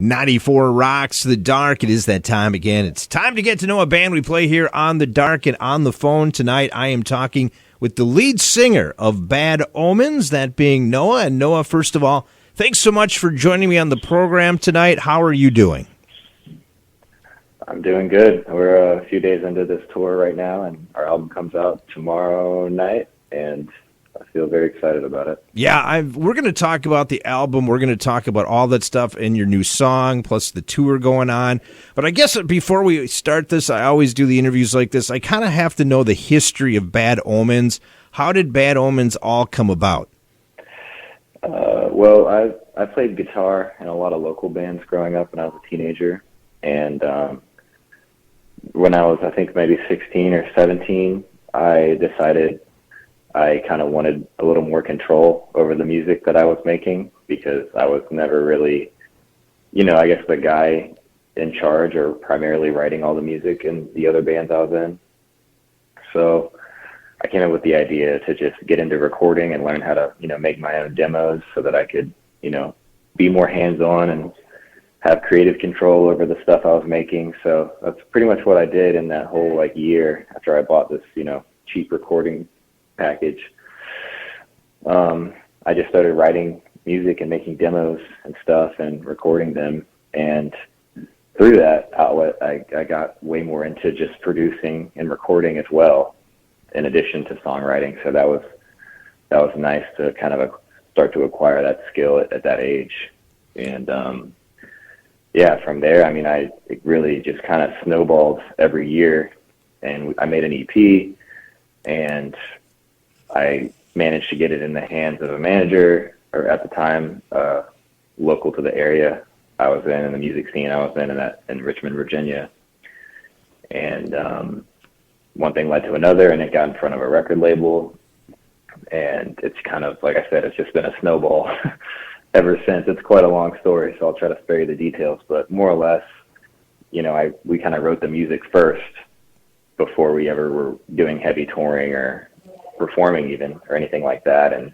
94 Rocks The Dark. It is that time again. It's time to get to know a band we play here on The Dark. And on the phone tonight, I am talking with the lead singer of Bad Omens, that being Noah. And Noah, first of all, thanks so much for joining me on the program tonight. How are you doing? I'm doing good. We're a few days into this tour right now, and our album comes out tomorrow night, and I feel very excited about it. Yeah, we're going to talk about the album. We're going to talk about all that stuff in your new song, plus the tour going on. But I guess before we start this, I always do the interviews like this. I kind of have to know the history of Bad Omens. How did Bad Omens all come about? Well, I played guitar in a lot of local bands growing up when I was a teenager. And when I was, I think, maybe 16 or 17, I decided I kind of wanted a little more control over the music that I was making, because I was never really, I guess the guy in charge or primarily writing all the music in the other bands I was in. So I came up with the idea to just get into recording and learn how to, make my own demos so that I could, be more hands-on and have creative control over the stuff I was making. So that's pretty much what I did in that whole year after I bought this, cheap recording package. I just started writing music and making demos and stuff and recording them, and through that outlet I got way more into just producing and recording as well, in addition to songwriting. So that was nice to kind of start to acquire that skill at that age. And from there, it really just kind of snowballed every year, and I made an EP, and I managed to get it in the hands of a manager, or at the time, local to the area I was in the music scene I was in Richmond, Virginia. And one thing led to another, and it got in front of a record label. And it's kind of, like I said, it's just been a snowball ever since. It's quite a long story, so I'll try to spare you the details. But more or less, we kind of wrote the music first before we ever were doing heavy touring or performing even, or anything like that, and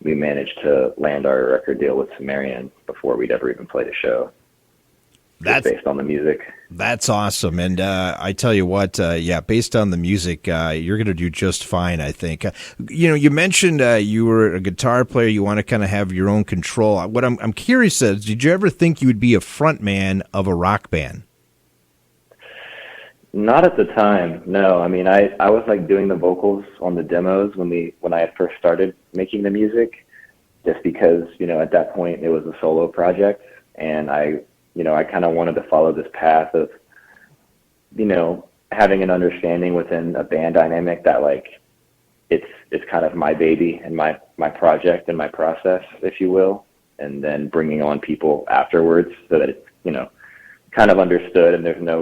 we managed to land our record deal with Sumerian before we'd ever even played a show. That's based on the music. That's awesome. And I tell you what, based on the music, you're going to do just fine, I think. You mentioned you were a guitar player. You want to kind of have your own control. What I'm curious is, did you ever think you would be a front man of a rock band? Not at the time, no. I was doing the vocals on the demos when I had first started making the music, just because, at that point it was a solo project, and I kind of wanted to follow this path of, having an understanding within a band dynamic that it's kind of my baby and my project and my process, if you will, and then bringing on people afterwards so that it's, kind of understood, and there's no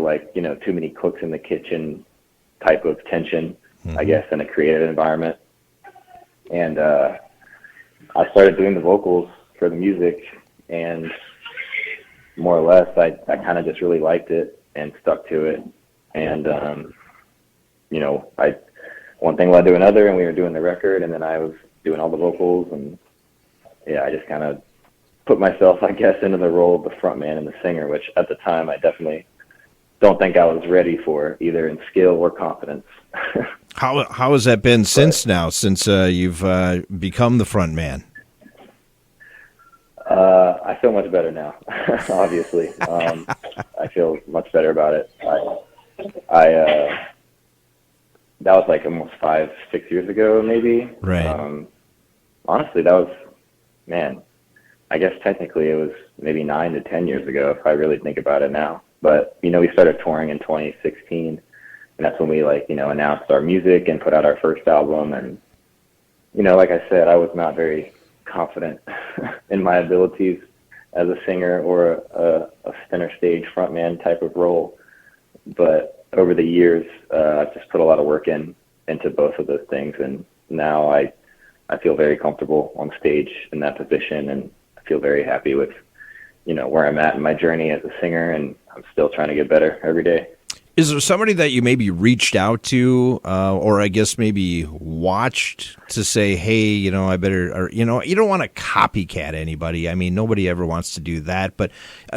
too many cooks in the kitchen type of tension, I guess, in a creative environment. And I started doing the vocals for the music, and more or less I kind of just really liked it and stuck to it. And one thing led to another, and we were doing the record, and then I was doing all the vocals, and I just kind of put myself, I guess, into the role of the front man and the singer, which at the time I definitely don't think I was ready for, either in skill or confidence. How has that been since you've become the front man? I feel much better now, obviously. I feel much better about it. That was almost 5-6 years ago, maybe. Right. Honestly, that was, I guess technically it was maybe 9 to 10 years ago, if I really think about it now. But, we started touring in 2016, and that's when we, announced our music and put out our first album. And, like I said, I was not very confident in my abilities as a singer or a center stage frontman type of role. But over the years, I've just put a lot of work into both of those things, and now I feel very comfortable on stage in that position, and I feel very happy with, where I'm at in my journey as a singer, and I'm still trying to get better every day. Is there somebody that you maybe reached out to, or I guess maybe watched to say, hey, I better, or, you don't want to copycat anybody. I mean, nobody ever wants to do that, but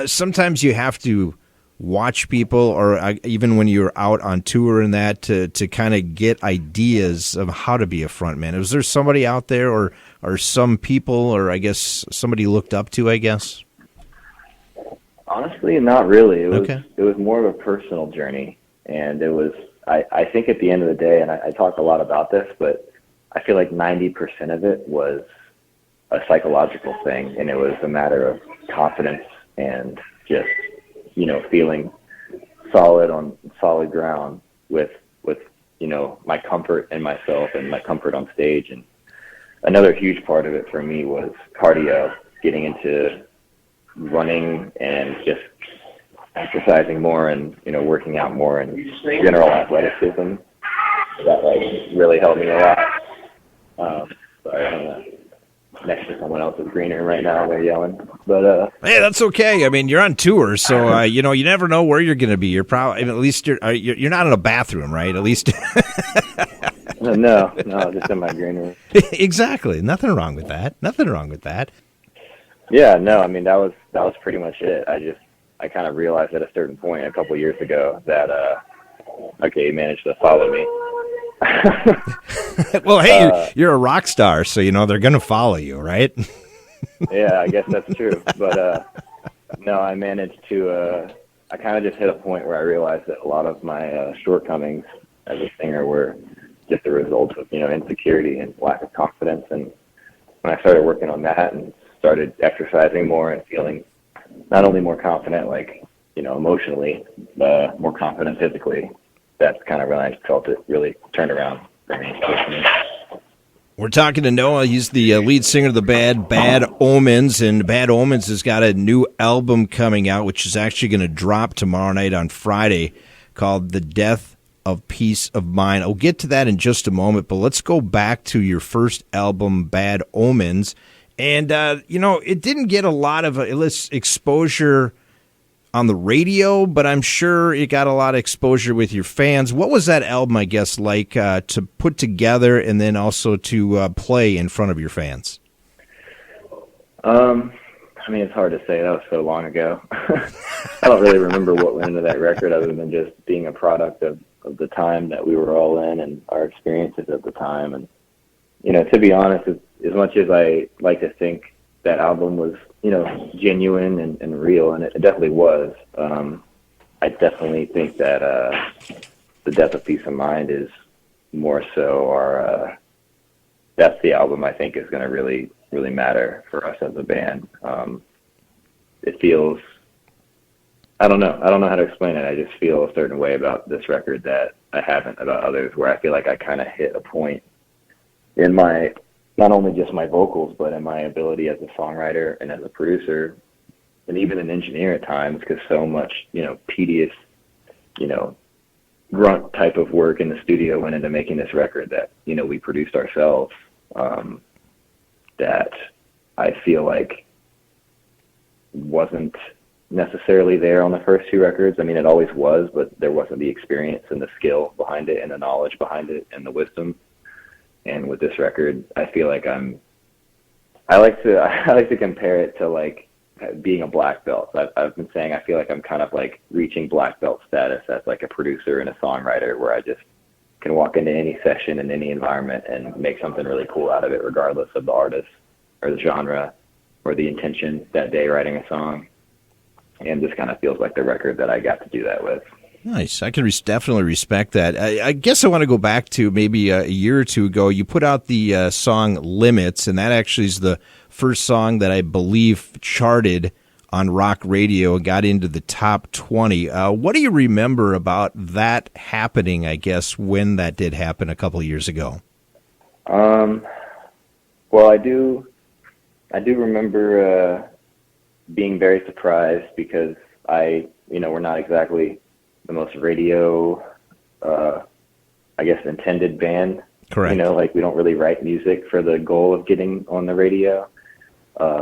sometimes you have to watch people, or even when you're out on tour and that, to kind of get ideas of how to be a frontman. Was there somebody out there, or some people, or I guess somebody looked up to, I guess? Honestly, not really. It was Okay. it was more of a personal journey, and it was. I think at the end of the day, and I talk a lot about this, but I feel like 90% of it was a psychological thing, and it was a matter of confidence and just feeling solid on solid ground with my comfort in myself and my comfort on stage. And another huge part of it for me was cardio, getting into running and just exercising more and working out more and general athleticism. That really helped me a lot. Sorry, I'm next to someone else's green room right now. They're yelling, but Hey, that's okay. I mean, you're on tour, so you never know where you're going to be. You're probably, at least you're not in a bathroom, right? At least. no, just in my green room. Exactly. Nothing wrong with that. Nothing wrong with that. Yeah, no, I mean that was pretty much it. I kind of realized at a certain point a couple of years ago that okay, he managed to follow me. Well, hey, you're a rock star, so they're going to follow you, right? Yeah, I guess that's true. But no, I managed to. I kind of just hit a point where I realized that a lot of my shortcomings as a singer were just a result of insecurity and lack of confidence. And when I started working on that and started exercising more and feeling not only more confident, emotionally, more confident physically, that's kind of when I felt it really turned around for me. We're talking to Noah. He's the lead singer of the band Bad Omens, and Bad Omens has got a new album coming out, which is actually going to drop tomorrow night on Friday, called The Death of Peace of Mind. I'll get to that in just a moment, but let's go back to your first album, Bad Omens. And, it didn't get a lot of exposure on the radio, but I'm sure it got a lot of exposure with your fans. What was that album, I guess, like to put together and then also to play in front of your fans? I mean, it's hard to say. That was so long ago. I don't really remember what went into that record other than just being a product of the time that we were all in and our experiences at the time. And, to be honest, as much as I like to think that album was, genuine and real, and it definitely was, I definitely think that The Death of Peace of Mind is more so that's the album I think is going to really, really matter for us as a band. It feels, I don't know how to explain it. I just feel a certain way about this record that I haven't about others, where I feel like I kind of hit a point in my, not only just my vocals, but in my ability as a songwriter and as a producer, and even an engineer at times, because so much, tedious, grunt type of work in the studio went into making this record that, we produced ourselves, that I feel like wasn't necessarily there on the first two records. I mean, it always was, but there wasn't the experience and the skill behind it and the knowledge behind it and the wisdom. And with this record, I feel like I like to compare it to like being a black belt. I've been saying I feel like I'm kind of like reaching black belt status as like a producer and a songwriter, where I just can walk into any session in any environment and make something really cool out of it, regardless of the artist or the genre or the intention that day writing a song. And this kind of feels like the record that I got to do that with. Nice. I can definitely respect that. I guess I want to go back to maybe a year or two ago. You put out the song Limits, and that actually is the first song that I believe charted on rock radio and got into the top 20. What do you remember about that happening, I guess, when that did happen a couple of years ago? Well, I do remember being very surprised, because we're not exactly the most radio, I guess, intended band. Correct. We don't really write music for the goal of getting on the radio,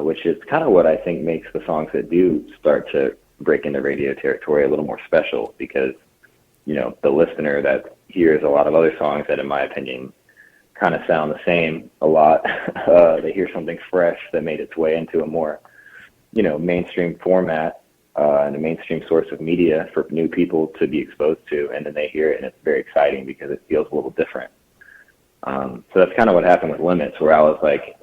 which is kind of what I think makes the songs that do start to break into radio territory a little more special, because the listener that hears a lot of other songs that, in my opinion, kind of sound the same a lot. They hear something fresh that made its way into a more, mainstream format and a mainstream source of media for new people to be exposed to, and then they hear it, and it's very exciting because it feels a little different. So that's kind of what happened with Limits, where I was like,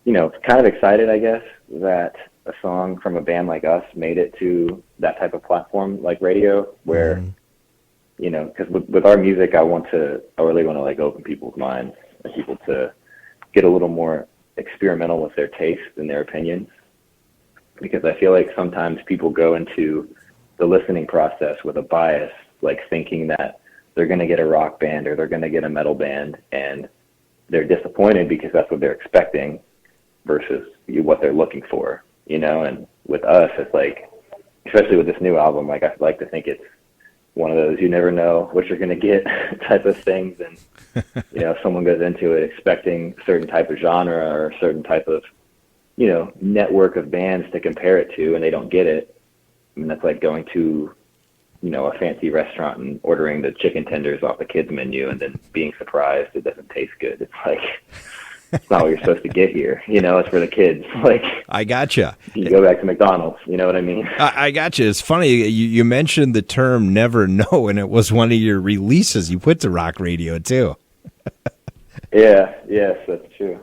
kind of excited, I guess, that a song from a band like us made it to that type of platform like radio, where, because with our music, I really want to like open people's minds and people to get a little more experimental with their taste and their opinions. Because I feel like sometimes people go into the listening process with a bias, like thinking that they're going to get a rock band or they're going to get a metal band, and they're disappointed because that's what they're expecting versus what they're looking for, And with us, it's like, especially with this new album, like I like to think it's one of those you never know what you're going to get type of things. And, if someone goes into it expecting a certain type of genre or a certain type of, network of bands to compare it to, and they don't get it, I mean, that's like going to, a fancy restaurant and ordering the chicken tenders off the kids menu and then being surprised it doesn't taste good. It's like, it's not what you're supposed to get here. It's for the kids. Like, I gotcha. You go back to McDonald's. You know what I mean? I gotcha. It's funny. You mentioned the term "never know," and it was one of your releases you put to rock radio too. Yes, that's true.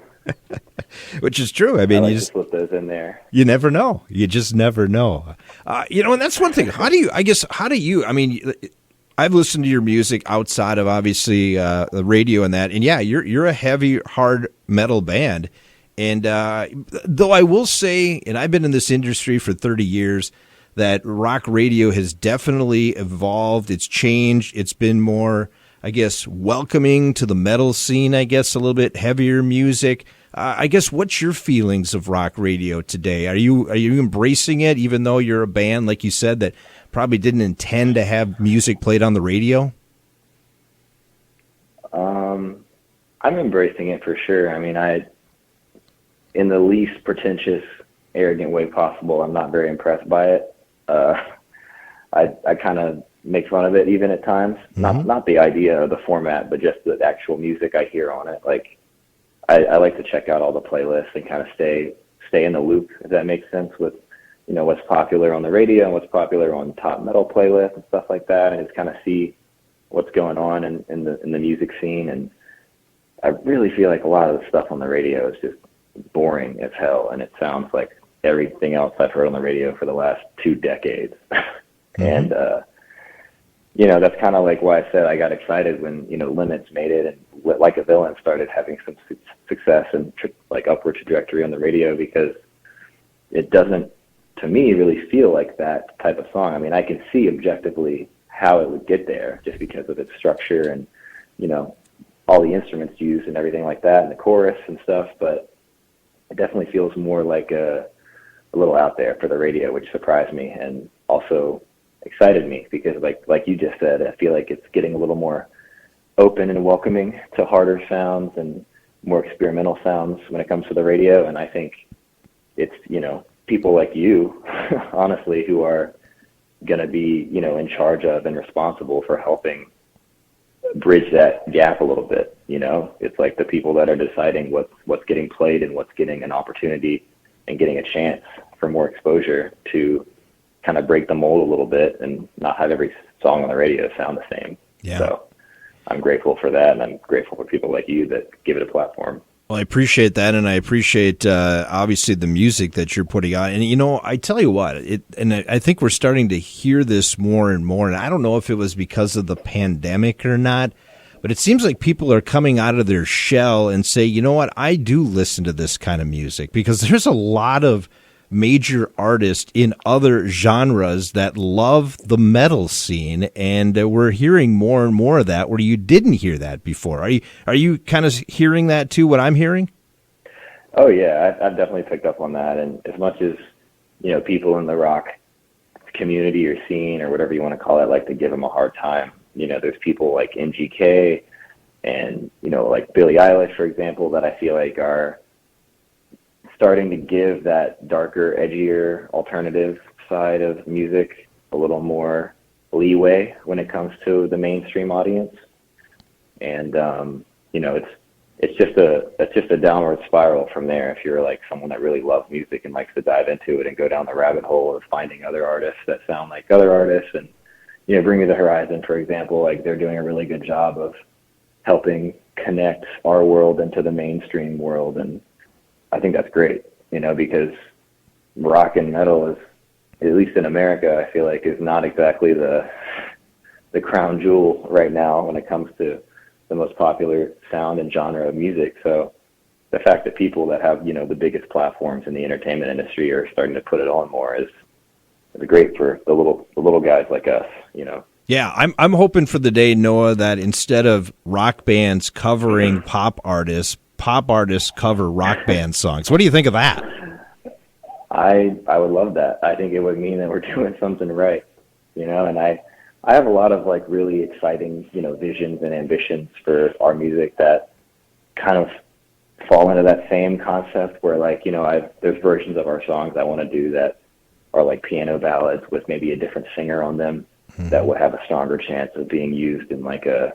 Which is true. I mean, like you just put those in there. You never know. You just never know. And that's one thing. How do you? I mean, I've listened to your music outside of obviously the radio and that, and yeah, you're a heavy, hard metal band. And though I will say, and I've been in this industry for 30 years, that rock radio has definitely evolved. It's changed. It's been more, I guess, welcoming to the metal scene. I guess a little bit heavier music. I guess, what's your feelings of rock radio today? Are you embracing it, even though you're a band, like you said, that probably didn't intend to have music played on the radio? I'm embracing it for sure. I mean, in the least pretentious, arrogant way possible, I'm not very impressed by it. I kind of make fun of it even at times. Mm-hmm. Not the idea of the format, but just the actual music I hear on it. Like, I like to check out all the playlists and kind of stay in the loop, if that makes sense, with what's popular on the radio and what's popular on top metal playlists and stuff like that, and just kind of see what's going on in the music scene. And I really feel like a lot of the stuff on the radio is just boring as hell, and it sounds like everything else I've heard on the radio for the last 2 decades. Mm-hmm. And that's kind of like why I said I got excited when Limits made it, and Like a Villain started having some success and like upward trajectory on the radio, because it doesn't, to me, really feel like that type of song. I mean, I can see objectively how it would get there just because of its structure and all the instruments used and everything like that, and the chorus and stuff, but it definitely feels more like a little out there for the radio, which surprised me and also excited me, because like you just said, I feel like it's getting a little more open and welcoming to harder sounds and more experimental sounds when it comes to the radio. And I think it's, people like you, honestly, who are going to be, in charge of and responsible for helping bridge that gap a little bit. It's like the people that are deciding what's getting played and what's getting an opportunity and getting a chance for more exposure to kind of break the mold a little bit and not have every song on the radio sound the same. Yeah. So I'm grateful for that, and I'm grateful for people like you that give it a platform. Well, I appreciate that, and I appreciate obviously the music that you're putting on. And I tell you what, I think we're starting to hear this more and more. And I don't know if it was because of the pandemic or not, but it seems like people are coming out of their shell and say, you know what, I do listen to this kind of music, because there's a lot of major artists in other genres that love the metal scene, and we're hearing more and more of that where you didn't hear that before. Are you kind of hearing that too, what I'm hearing? Oh yeah, I've definitely picked up on that. And as much as people in the rock community or scene or whatever you want to call it like to give them a hard time, there's people like MGK and like Billie Eilish, for example, that I feel like are starting to give that darker, edgier, alternative side of music a little more leeway when it comes to the mainstream audience. And it's just a downward spiral from there. If you're like someone that really loves music and likes to dive into it and go down the rabbit hole of finding other artists that sound like other artists, and Bring Me the Horizon, for example, like they're doing a really good job of helping connect our world into the mainstream world, and I think that's great, because rock and metal is, at least in America, I feel like is not exactly the crown jewel right now when it comes to the most popular sound and genre of music. So the fact that people that have, the biggest platforms in the entertainment industry are starting to put it on more is great for the little guys like us, Yeah, I'm hoping for the day, Noah, that instead of rock bands covering pop artists cover rock band songs. What do you think of that? I would love that. I think it would mean that we're doing something right, and I have a lot of like really exciting, visions and ambitions for our music that kind of fall into that same concept where like, there's versions of our songs I want to do that are like piano ballads with maybe a different singer on them that would have a stronger chance of being used in like a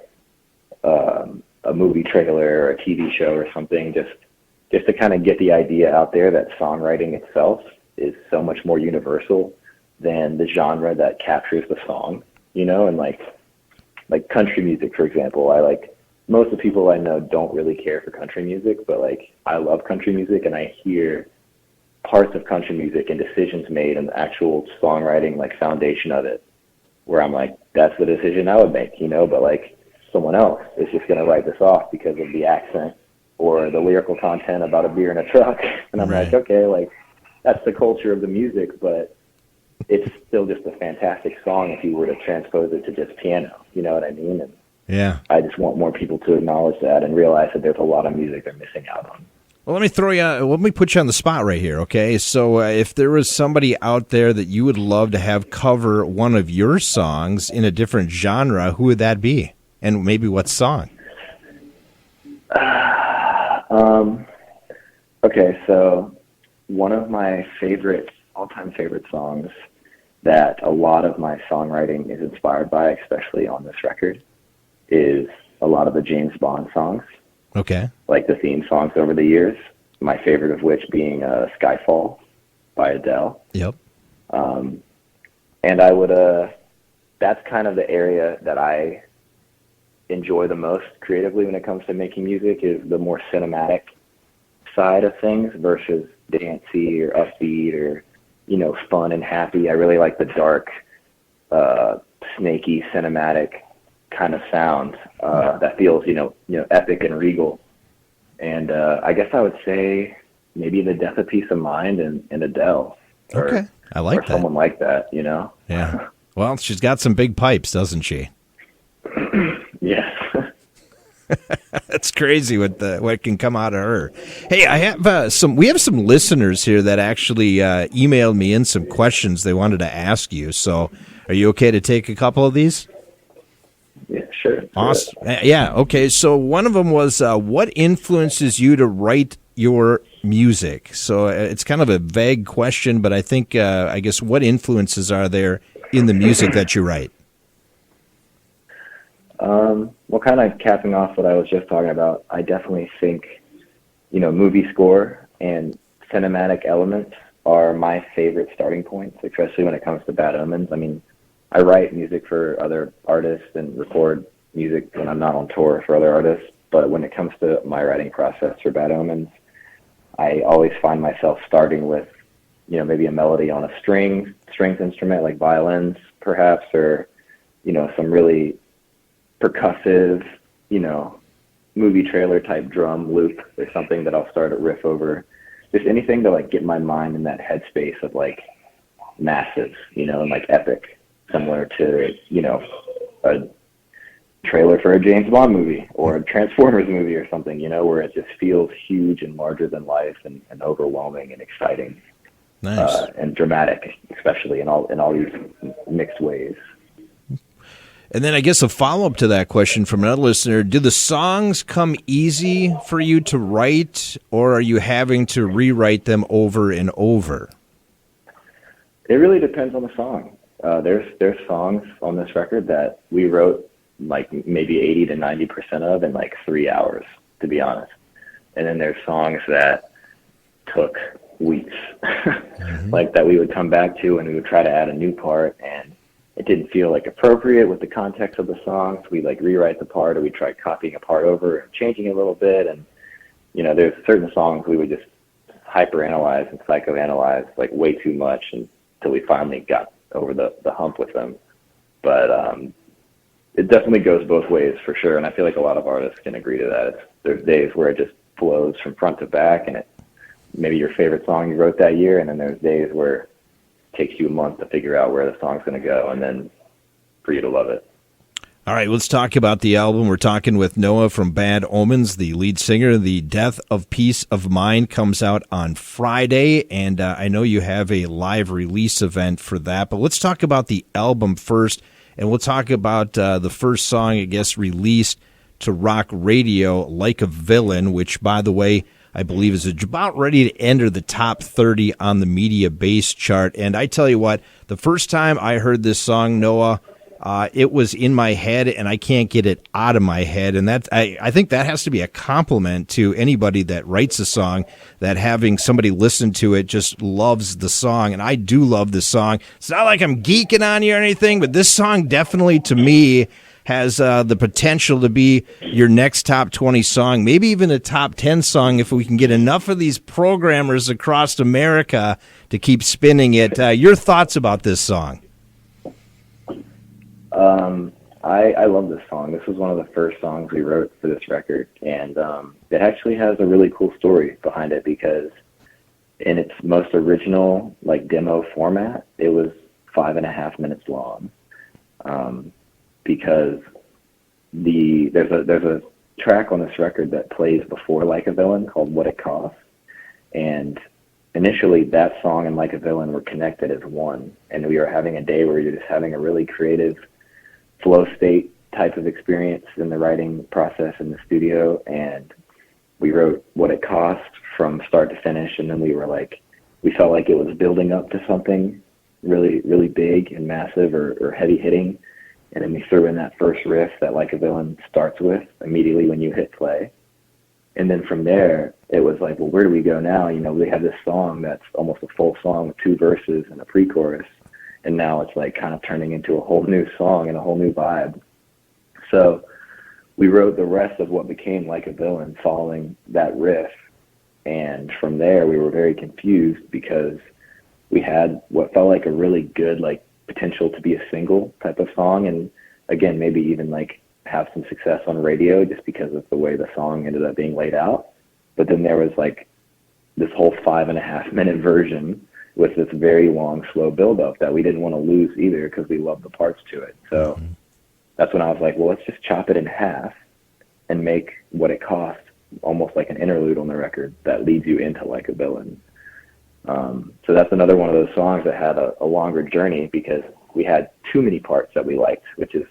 movie trailer or a TV show or something, just to kind of get the idea out there that songwriting itself is so much more universal than the genre that captures the song, and like country music, for example. Most of the people I know don't really care for country music, but like I love country music, and I hear parts of country music and decisions made and the actual songwriting, like foundation of it, where I'm like, that's the decision I would make, but like someone else is just going to write this off because of the accent or the lyrical content about a beer in a truck. And I'm like, okay, like that's the culture of the music, but it's still just a fantastic song if you were to transpose it to just piano. You know what I mean? And yeah, I just want more people to acknowledge that and realize that there's a lot of music they're missing out on. Well, let me put you on the spot right here, okay? So if there was somebody out there that you would love to have cover one of your songs in a different genre, who would that be? And maybe what song? Okay, so one of my all-time favorite songs that a lot of my songwriting is inspired by, especially on this record, is a lot of the James Bond songs. Okay. Like the theme songs over the years, my favorite of which being Skyfall by Adele. Yep. And I would, that's kind of the area that I enjoy the most creatively when it comes to making music, is the more cinematic side of things versus dancey or upbeat or, fun and happy. I really like the dark, snaky, cinematic kind of sound that feels, epic and regal. And I guess I would say maybe The Death of Peace of Mind and Adele. Okay, I like or that. Someone like that, Yeah. Well, she's got some big pipes, doesn't she? Yes. That's crazy what can come out of her. Hey, I have we have some listeners here that actually emailed me in some questions they wanted to ask you. So, are you okay to take a couple of these? Yeah, sure. Awesome. Yeah. Okay. So one of them was, what influences you to write your music? So it's kind of a vague question, but I think, I guess, what influences are there in the music that you write? Well, kind of capping off what I was just talking about, I definitely think, movie score and cinematic elements are my favorite starting points, especially when it comes to Bad Omens. I mean, I write music for other artists and record music when I'm not on tour for other artists, but when it comes to my writing process for Bad Omens, I always find myself starting with, maybe a melody on a strings instrument like violins, perhaps, or, some really percussive, movie trailer type drum loop or something that I'll start a riff over. Just anything to like get my mind in that headspace of like massive, and like epic, similar to, a trailer for a James Bond movie or a Transformers movie or something, where it just feels huge and larger than life and overwhelming and exciting. Nice. And dramatic, especially in all these mixed ways. And then I guess a follow-up to that question from another listener, do the songs come easy for you to write, or are you having to rewrite them over and over? It really depends on the song. There's songs on this record that we wrote like maybe 80 to 90% of in like 3 hours, to be honest. And then there's songs that took weeks, like that we would come back to and we would try to add a new part, and it didn't feel like appropriate with the context of the song. So we like rewrite the part, or we tried copying a part over and changing it a little bit. And, you know, there's certain songs we would just hyperanalyze and psychoanalyze like way too much until we finally got over the hump with them. But it definitely goes both ways for sure, and I feel like a lot of artists can agree to that. There's days where it just flows from front to back, and it maybe your favorite song you wrote that year, and then there's days where it takes you a month to figure out where the song's going to go, and then for you to love it. All right, let's talk about the album. We're talking with Noah from Bad Omens, the lead singer. The Death of Peace of Mind comes out on Friday, and I know you have a live release event for that. But let's talk about the album first, and we'll talk about the first song, I guess, released to rock radio, Like a Villain, which, by the way, I believe is about ready to enter the top 30 on the Media Base chart. And I tell you what, the first time I heard this song, Noah, it was in my head, and I can't get it out of my head. And that I think that has to be a compliment to anybody that writes a song, that having somebody listen to it just loves the song. And I do love this song. It's not like I'm geeking on you or anything, but this song definitely, to me, has the potential to be your next top 20 song, maybe even a top 10 song if we can get enough of these programmers across America to keep spinning it. Your thoughts about this song? I love this song. This was one of the first songs we wrote for this record, and it actually has a really cool story behind it, because in its most original like demo format, it was 5.5 minutes long. Because there's a track on this record that plays before Like a Villain called What It Costs, and initially that song and Like a Villain were connected as one, and we were having a day where you're just having a really creative flow state type of experience in the writing process in the studio, and we wrote What It Cost from start to finish, and then we felt like it was building up to something really, really big and massive or heavy hitting. And then we threw in that first riff that Like a Villain starts with immediately when you hit play. And then from there, it was like, well, where do we go now? You know, we have this song that's almost a full song with 2 verses and a pre-chorus. And now it's like kind of turning into a whole new song and a whole new vibe. So we wrote the rest of what became Like a Villain following that riff. And from there, we were very confused because we had what felt like a really good, like, potential to be a single type of song, and again, maybe even like have some success on radio just because of the way the song ended up being laid out. But then there was like this whole 5.5 minute version with this very long, slow build-up that we didn't want to lose either because we loved the parts to it. So that's when I was like, well, let's just chop it in half and make What It Costs almost like an interlude on the record that leads you into Like a Villain. So that's another one of those songs that had a longer journey because we had too many parts that we liked, which is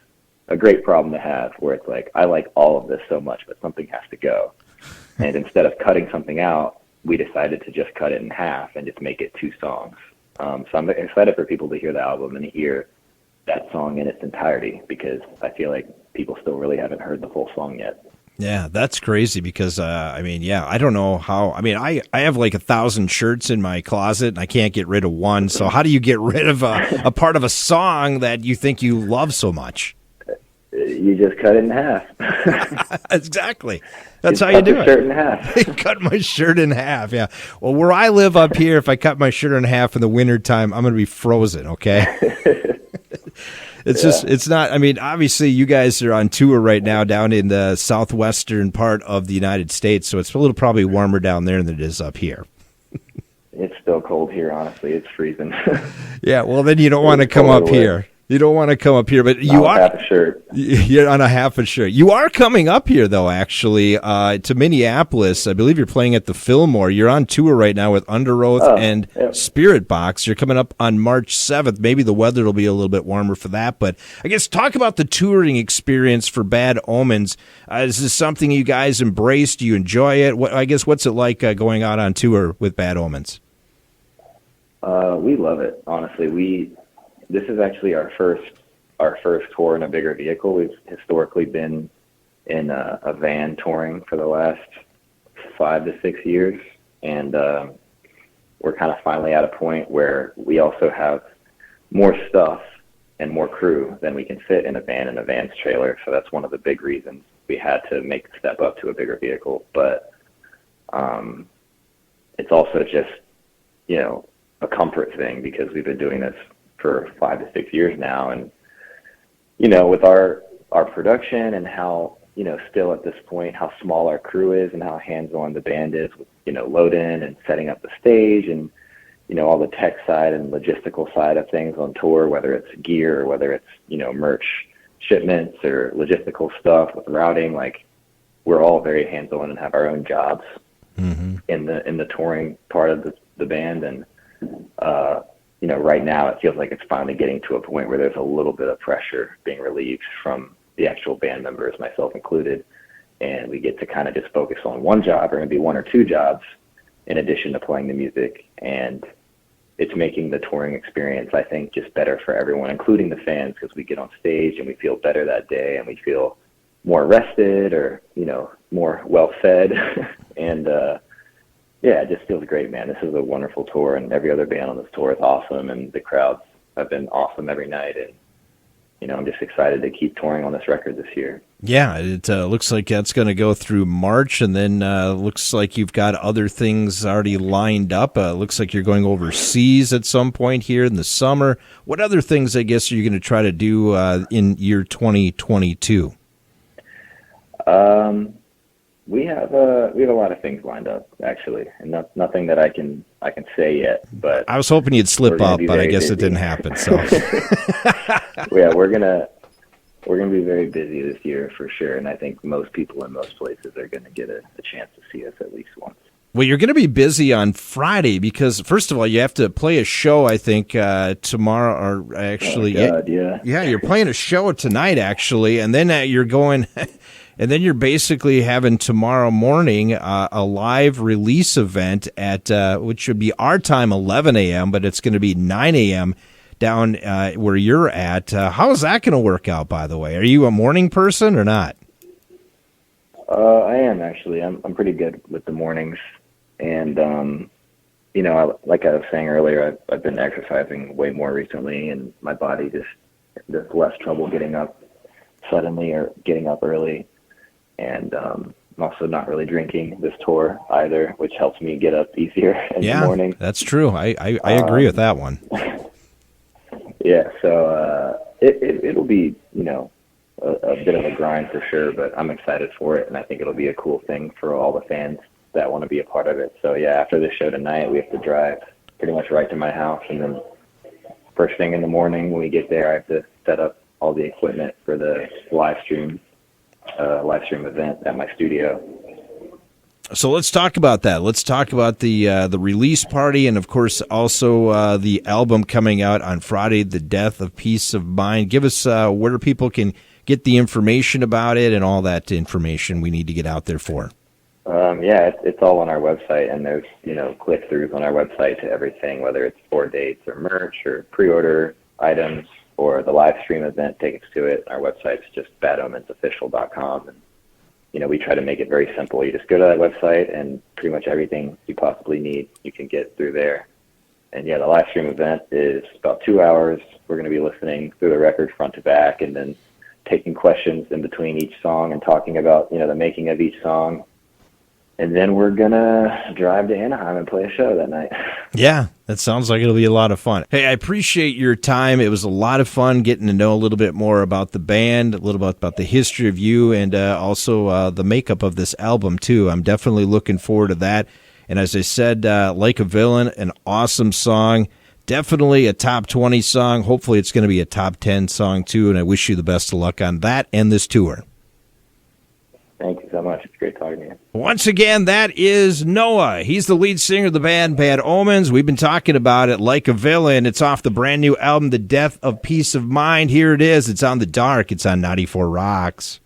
a great problem to have, where it's like, I like all of this so much, but something has to go. And instead of cutting something out, we decided to just cut it in half and just make it 2 songs. So I'm excited for people to hear the album and hear that song in its entirety, because I feel like people still really haven't heard the full song yet. Yeah, that's crazy because, I don't know how. I have like 1,000 shirts in my closet and I can't get rid of one. So how do you get rid of a part of a song that you think you love so much? You just cut it in half. Exactly. That's how you do it. Cut your shirt in half. Cut my shirt in half, yeah. Well, where I live up here, if I cut my shirt in half in the wintertime, I'm going to be frozen, okay? It's not, obviously you guys are on tour right now down in the southwestern part of the United States, so it's a little probably warmer down there than it is up here. It's still cold here, honestly. It's freezing. Yeah, well, then you don't want to come up here. You don't want to come up here, but you are half a shirt. You're on a half a shirt. You are coming up here, though, actually, to Minneapolis. I believe you're playing at the Fillmore. You're on tour right now with Under Oath and Spirit Box. You're coming up on March 7th. Maybe the weather will be a little bit warmer for that. But I guess talk about the touring experience for Bad Omens. Is this something you guys embrace? Do you enjoy it? What's it like going out on tour with Bad Omens? We love it, honestly. this is actually our first tour in a bigger vehicle. We've historically been in a van touring for the last 5 to 6 years, and we're kind of finally at a point where we also have more stuff and more crew than we can fit in a van and a van's trailer. So that's one of the big reasons we had to make the step up to a bigger vehicle. But it's also just, a comfort thing because we've been doing this for 5 to 6 years now. And, with our production and how, still at this point, how small our crew is and how hands-on the band is with, load-in and setting up the stage and, all the tech side and logistical side of things on tour, whether it's gear or whether it's, merch shipments or logistical stuff with routing, like we're all very hands-on and have our own jobs in the touring part of the band. And, right now it feels like it's finally getting to a point where there's a little bit of pressure being relieved from the actual band members, myself included. And we get to kind of just focus on one job or maybe one or two jobs in addition to playing the music. And it's making the touring experience, I think, just better for everyone, including the fans, because we get on stage and we feel better that day and we feel more rested or, more well-fed. And, yeah, it just feels great, man. This is a wonderful tour, and every other band on this tour is awesome, and the crowds have been awesome every night. And, I'm just excited to keep touring on this record this year. Yeah, it looks like that's going to go through March, and then looks like you've got other things already lined up. Looks like you're going overseas at some point here in the summer. What other things, I guess, are you going to try to do in year 2022? We have a lot of things lined up, actually, and nothing that I can say yet. But I was hoping you'd slip up, but I guess busy. It didn't happen. So yeah, we're gonna be very busy this year for sure, and I think most people in most places are gonna get a chance to see us at least once. Well, you're going to be busy on Friday because, first of all, you have to play a show, I think, tomorrow, or actually, yeah, you're playing a show tonight, actually, and then you're going. And then you're basically having tomorrow morning a live release event at which should be our time, 11 a.m., but it's going to be 9 a.m. down where you're at. How is that going to work out, by the way? Are you a morning person or not? I am, actually. I'm pretty good with the mornings. And, like I was saying earlier, I've been exercising way more recently, and my body there's less trouble getting up suddenly or getting up early. And I'm also not really drinking this tour either, which helps me get up easier in the morning. Yeah, that's true. I agree with that one. Yeah, so it'll be, a bit of a grind for sure, but I'm excited for it, and I think it'll be a cool thing for all the fans that want to be a part of it. So, yeah, after this show tonight, we have to drive pretty much right to my house, and then first thing in the morning when we get there, I have to set up all the equipment for the live stream event at my studio. So let's talk about that. Let's talk about the release party, and of course also the album coming out on Friday, The Death of Peace of Mind. Give us where people can get the information about it and all that information we need to get out there for. Yeah, it's all on our website, and there's click-throughs on our website to everything, whether it's tour dates or merch or pre-order items or the live stream event tickets to it. Our website's just badomensofficial.com, and we try to make it very simple. You just go to that website, and pretty much everything you possibly need you can get through there. And yeah, the live stream event is about 2 hours. We're going to be listening through the record front to back, and then taking questions in between each song and talking about the making of each song. And then we're going to drive to Anaheim and play a show that night. Yeah, that sounds like it'll be a lot of fun. Hey, I appreciate your time. It was a lot of fun getting to know a little bit more about the band, a little bit about the history of you, and also the makeup of this album, too. I'm definitely looking forward to that. And as I said, Like a Villain, an awesome song. Definitely a top 20 song. Hopefully it's going to be a top 10 song, too, and I wish you the best of luck on that and this tour. Thank you so much. It's great talking to you. Once again, that is Noah. He's the lead singer of the band Bad Omens. We've been talking about it, Like a Villain. It's off the brand new album, The Death of Peace of Mind. Here it is. It's on The Dark. It's on 94 Rocks.